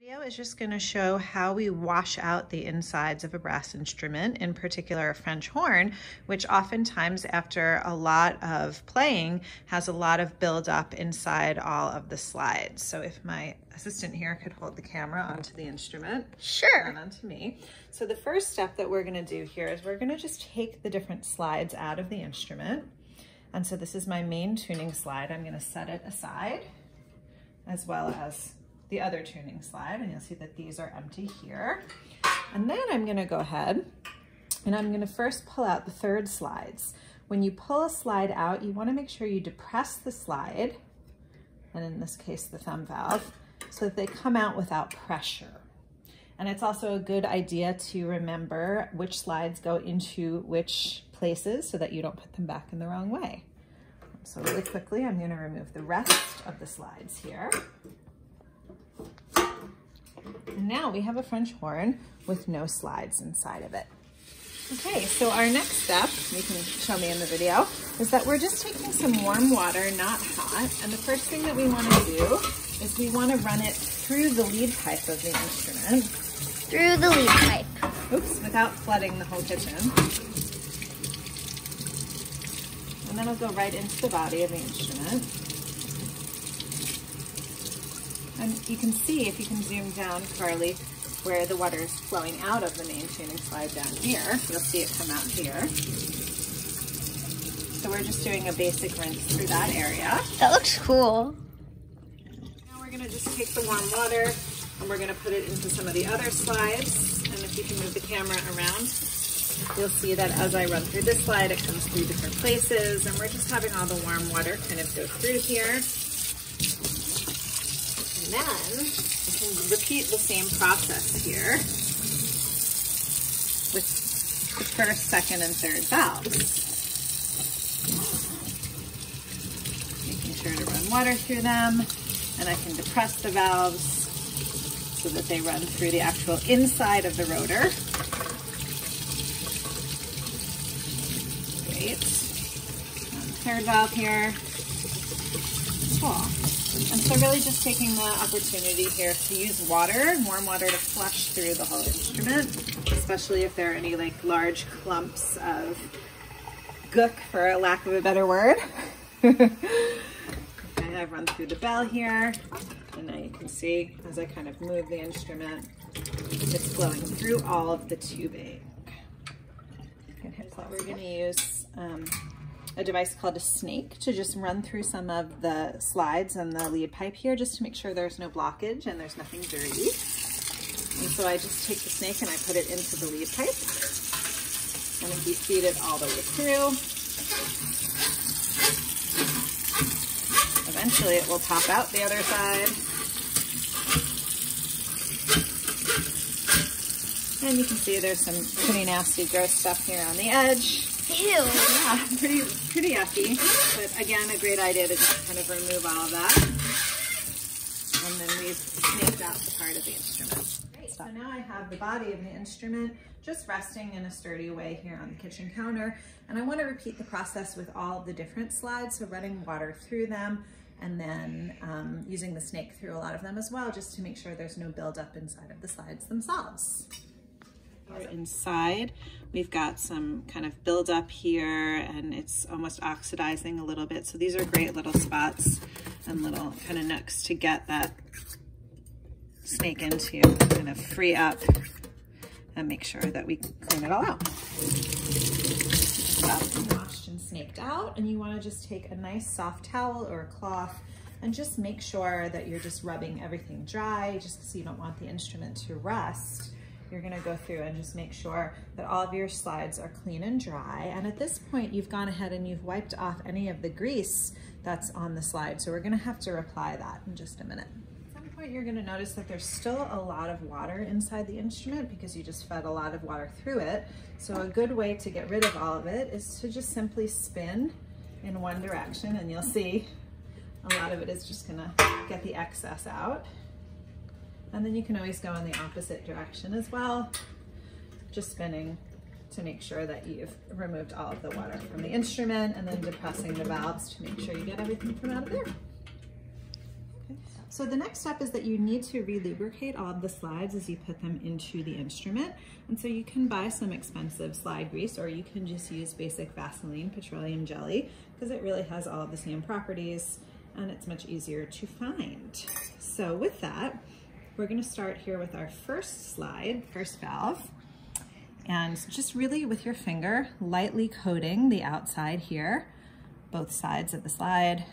Video is just going to show how we wash out the insides of a brass instrument, in particular a French horn, which oftentimes after a lot of playing has a lot of buildup inside all of the slides. So if my assistant here could hold the camera onto the instrument. Sure. And onto me. So the first step that we're going to do here is we're going to just take the different slides out of the instrument. And so this is my main tuning slide. I'm going to set it aside, as well as the other tuning slide, and you'll see that these are empty here. And then I'm going to go ahead and I'm going to first pull out the third slides. When you pull a slide out, you want to make sure you depress the slide, and in this case the thumb valve, so that they come out without pressure. And it's also a good idea to remember which slides go into which places so that you don't put them back in the wrong way. So really quickly, I'm going to remove the rest of the slides here. And now we have a French horn with no slides inside of it. Okay, so our next step, you can show me in the video, is that we're just taking some warm water, not hot. And the first thing that we want to do is we want to run it through the lead pipe of the instrument. Through the lead pipe. Oops, without flooding the whole kitchen. And then it'll go right into the body of the instrument. And you can see, if you can zoom down, Carly, where the water is flowing out of the main tuning slide down here. You'll see it come out here. So we're just doing a basic rinse through that area. That looks cool. Now we're going to just take the warm water and we're going to put it into some of the other slides. And if you can move the camera around, you'll see that as I run through this slide, it comes through different places. And we're just having all the warm water kind of go through here. And then you can repeat the same process here with the first, second, and third valves. Making sure to run water through them, and I can depress the valves so that they run through the actual inside of the rotor. Great. Third valve here. Cool. And so really just taking the opportunity here to use water, warm water, to flush through the whole instrument, especially if there are any like large clumps of gook, for a lack of a better word. Okay, I've run through the bell here, and now you can see as I kind of move the instrument, it's flowing through all of the tubing. So we're going to use a device called a snake to just run through some of the slides and the lead pipe here, just to make sure there's no blockage and there's nothing dirty. And so I just take the snake and I put it into the lead pipe, and if you feed it all the way through, eventually it will pop out the other side. And you can see there's some pretty nasty, gross stuff here on the edge. Ew. Yeah, pretty yucky, but again, a great idea to just kind of remove all of that. And then we've snaked out the part of the instrument. Great, so now I have the body of the instrument just resting in a sturdy way here on the kitchen counter. And I want to repeat the process with all of the different slides, so running water through them, and then using the snake through a lot of them as well, just to make sure there's no buildup inside of the slides themselves. Inside, we've got some kind of buildup here, and it's almost oxidizing a little bit. So these are great little spots and little kind of nooks to get that snake into, kind of free up and make sure that we clean it all out. Washed and snaked out, and you want to just take a nice soft towel or a cloth and just make sure that you're just rubbing everything dry, just because you don't want the instrument to rust. You're going to go through and just make sure that all of your slides are clean and dry. And at this point, you've gone ahead and you've wiped off any of the grease that's on the slide. So we're going to have to apply that in just a minute. At some point, you're going to notice that there's still a lot of water inside the instrument because you just fed a lot of water through it. So a good way to get rid of all of it is to just simply spin in one direction, and you'll see a lot of it is just going to get the excess out. And then you can always go in the opposite direction as well, just spinning to make sure that you've removed all of the water from the instrument, and then depressing the valves to make sure you get everything from out of there. Okay. So the next step is that you need to re-lubricate all of the slides as you put them into the instrument. And so you can buy some expensive slide grease, or you can just use basic Vaseline petroleum jelly, because it really has all of the same properties and it's much easier to find. So with that, we're gonna start here with our first slide, first valve. And just really with your finger, lightly coating the outside here, both sides of the slide,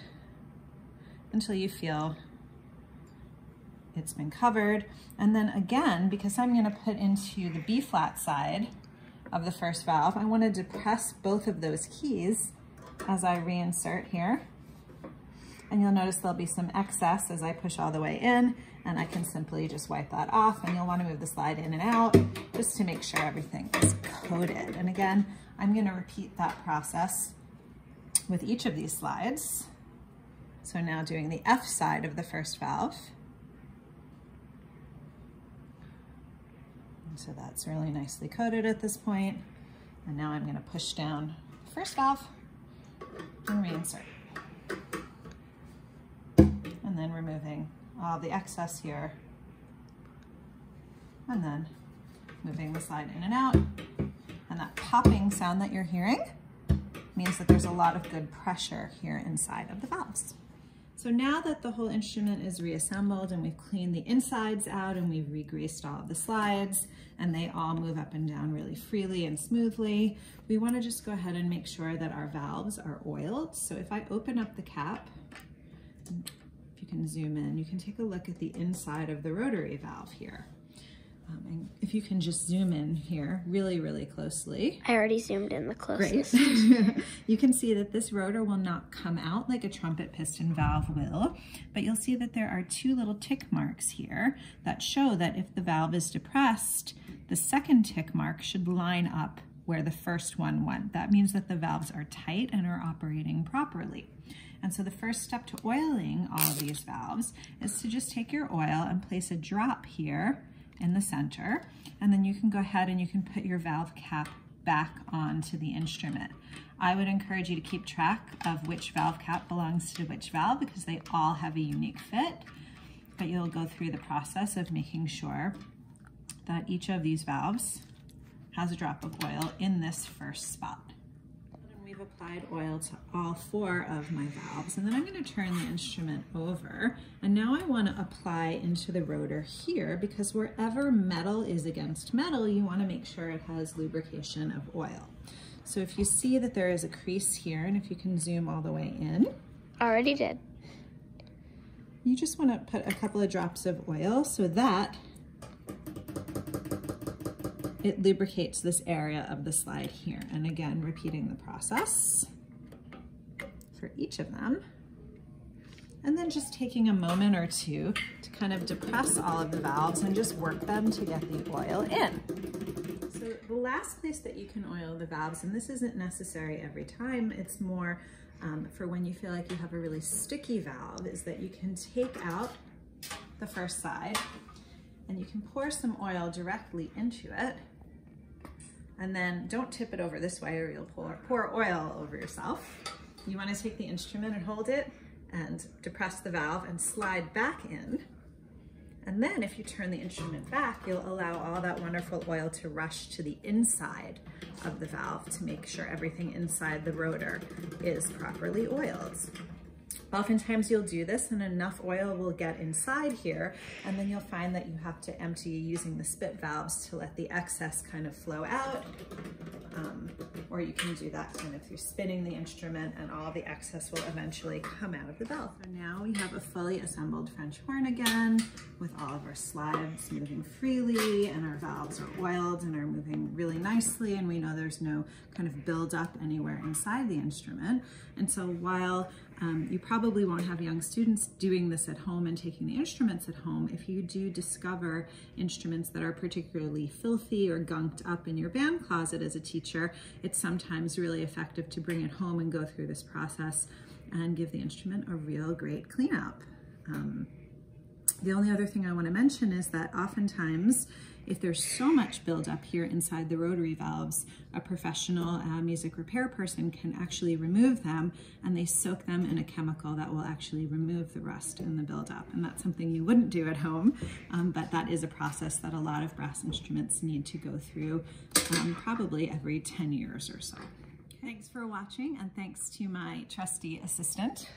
until you feel it's been covered. And then again, because I'm gonna put into the B flat side of the first valve, I wanna depress both of those keys as I reinsert here. And you'll notice there'll be some excess as I push all the way in, and I can simply just wipe that off. And you'll wanna move the slide in and out just to make sure everything is coated. And again, I'm gonna repeat that process with each of these slides. So now doing the F side of the first valve. And so that's really nicely coated at this point. And now I'm gonna push down the first valve and reinsert. And then removing all the excess here. And then moving the slide in and out. And that popping sound that you're hearing means that there's a lot of good pressure here inside of the valves. So now that the whole instrument is reassembled and we've cleaned the insides out and we've re-greased all of the slides and they all move up and down really freely and smoothly, we want to just go ahead and make sure that our valves are oiled. So if I open up the cap, if you can zoom in, you can take a look at the inside of the rotary valve here. And if you can just zoom in here really, really closely. I already zoomed in the closest. Great. You can see that this rotor will not come out like a trumpet piston valve will, but you'll see that there are two little tick marks here that show that if the valve is depressed, the second tick mark should line up where the first one went. That means that the valves are tight and are operating properly. And so the first step to oiling all of these valves is to just take your oil and place a drop here in the center, and then you can go ahead and you can put your valve cap back onto the instrument. I would encourage you to keep track of which valve cap belongs to which valve because they all have a unique fit, but you'll go through the process of making sure that each of these valves has a drop of oil in this first spot. We've applied oil to all 4 of my valves, and then I'm going to turn the instrument over, and now I want to apply into the rotor here because wherever metal is against metal, you want to make sure it has lubrication of oil. So if you see that there is a crease here, and if you can zoom all the way in. Already did. You just want to put a couple of drops of oil so that it lubricates this area of the slide here. And again, repeating the process for each of them. And then just taking a moment or two to kind of depress all of the valves and just work them to get the oil in. So the last place that you can oil the valves, and this isn't necessary every time, it's more for when you feel like you have a really sticky valve, is that you can take out the first side and you can pour some oil directly into it. And then don't tip it over this way or you'll pour oil over yourself. You want to take the instrument and hold it and depress the valve and slide back in. And then if you turn the instrument back, you'll allow all that wonderful oil to rush to the inside of the valve to make sure everything inside the rotor is properly oiled. Oftentimes you'll do this and enough oil will get inside here, and then you'll find that you have to empty using the spit valves to let the excess kind of flow out. Or you can do that kind of through spinning the instrument, and all the excess will eventually come out of the valve. So now we have a fully assembled French horn again with all of our slides moving freely, and our valves are oiled and are moving really nicely, and we know there's no kind of buildup anywhere inside the instrument. And so while you probably won't have young students doing this at home and taking the instruments at home, if you do discover instruments that are particularly filthy or gunked up in your band closet as a teacher, it's sometimes really effective to bring it home and go through this process and give the instrument a real great cleanup. The only other thing I want to mention is that oftentimes, if there's so much buildup here inside the rotary valves, a professional music repair person can actually remove them, and they soak them in a chemical that will actually remove the rust and the buildup. And that's something you wouldn't do at home, but that is a process that a lot of brass instruments need to go through probably every 10 years or so. Thanks for watching, and thanks to my trusty assistant.